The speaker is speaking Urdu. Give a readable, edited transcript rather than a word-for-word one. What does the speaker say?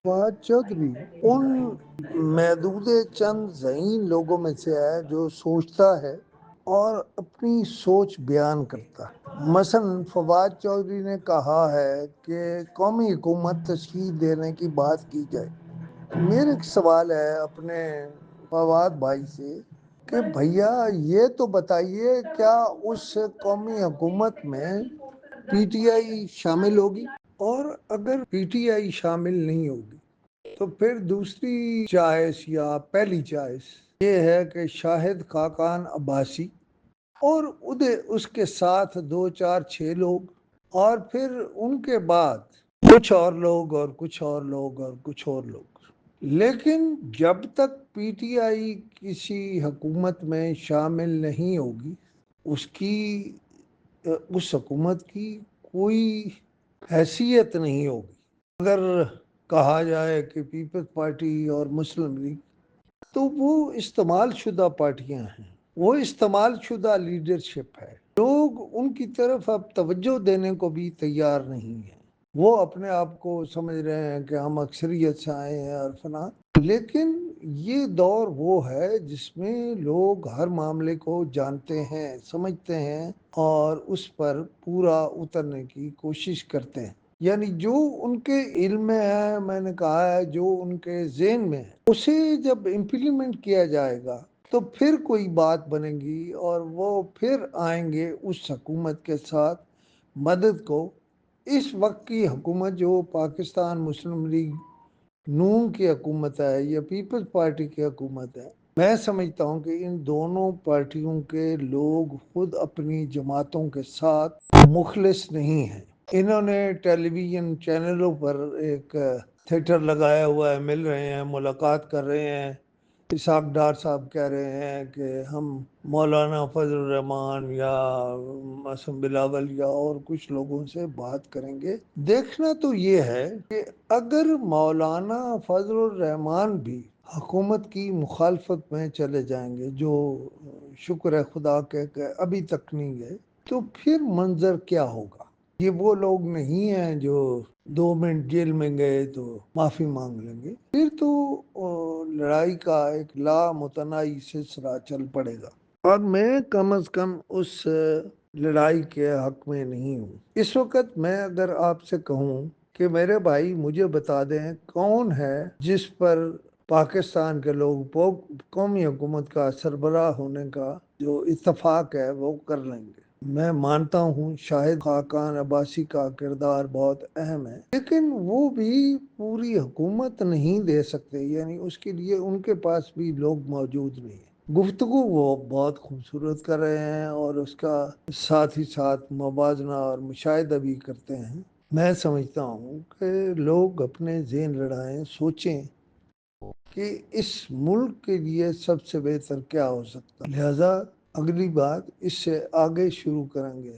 فواد چودھری ان محدود چند ذہین لوگوں میں سے ہے جو سوچتا ہے اور اپنی سوچ بیان کرتا ہے۔ مثلا فواد چودھری نے کہا ہے کہ قومی حکومت تشکیل دینے کی بات کی جائے۔ میرا ایک سوال ہے اپنے فواد بھائی سے کہ بھیا یہ تو بتائیے کیا اس قومی حکومت میں پی ٹی آئی شامل ہوگی؟ اور اگر پی ٹی آئی شامل نہیں ہوگی تو پھر دوسری چوائس یا پہلی چوائس یہ ہے کہ شاہد خاقان عباسی اور اس کے ساتھ دو چار چھ لوگ، اور پھر ان کے بعد کچھ اور لوگ اور کچھ اور لوگ اور کچھ اور لوگ۔ لیکن جب تک پی ٹی آئی کسی حکومت میں شامل نہیں ہوگی اس حکومت کی کوئی حیثیت نہیں ہوگی۔ اگر کہا جائے کہ پیپلز پارٹی اور مسلم لیگ تو وہ استعمال شدہ پارٹیاں ہیں، وہ استعمال شدہ لیڈرشپ ہے۔ لوگ ان کی طرف اب توجہ دینے کو بھی تیار نہیں ہیں۔ وہ اپنے آپ کو سمجھ رہے ہیں کہ ہم اکثریت سے آئے ہیں اور فلاں، لیکن یہ دور وہ ہے جس میں لوگ ہر معاملے کو جانتے ہیں، سمجھتے ہیں اور اس پر پورا اترنے کی کوشش کرتے ہیں۔ یعنی جو ان کے علم میں ہے، میں نے کہا ہے جو ان کے ذہن میں ہے، اسے جب امپلیمنٹ کیا جائے گا تو پھر کوئی بات بنے گی اور وہ پھر آئیں گے اس حکومت کے ساتھ مدد کو۔ اس وقت کی حکومت جو پاکستان مسلم لیگ نون کی حکومت ہے یا پیپلز پارٹی کی حکومت ہے، میں سمجھتا ہوں کہ ان دونوں پارٹیوں کے لوگ خود اپنی جماعتوں کے ساتھ مخلص نہیں ہیں۔ انہوں نے ٹیلی ویژن چینلوں پر ایک تھیٹر لگایا ہوا ہے، مل رہے ہیں، ملاقات کر رہے ہیں۔ اسحاق ڈار صاحب کہہ رہے ہیں کہ ہم مولانا فضل الرحمان یا معصوم بلاول یا اور کچھ لوگوں سے بات کریں گے۔ دیکھنا تو یہ ہے کہ اگر مولانا فضل الرحمان بھی حکومت کی مخالفت میں چلے جائیں گے، جو شکر ہے خدا کہ ابھی تک نہیں گئے، تو پھر منظر کیا ہوگا؟ یہ وہ لوگ نہیں ہیں جو 2 منٹ جیل میں گئے تو معافی مانگ لیں گے، پھر تو لڑائی کا ایک لامتناہی سلسلہ چل پڑے گا، اور میں کم از کم اس لڑائی کے حق میں نہیں ہوں۔ اس وقت میں اگر آپ سے کہوں کہ میرے بھائی مجھے بتا دیں کون ہے جس پر پاکستان کے لوگ قومی حکومت کا سربراہ ہونے کا جو اتفاق ہے وہ کر لیں گے، میں مانتا ہوں شاہد خاقان عباسی کا کردار بہت اہم ہے، لیکن وہ بھی پوری حکومت نہیں دے سکتے، یعنی اس کے لیے ان کے پاس بھی لوگ موجود نہیں ہیں۔ گفتگو وہ بہت خوبصورت کر رہے ہیں اور اس کا ساتھ ہی ساتھ موازنہ اور مشاہدہ بھی کرتے ہیں۔ میں سمجھتا ہوں کہ لوگ اپنے ذہن لڑائیں، سوچیں کہ اس ملک کے لیے سب سے بہتر کیا ہو سکتا، لہذا اگلی بات اس سے آگے شروع کریں گے۔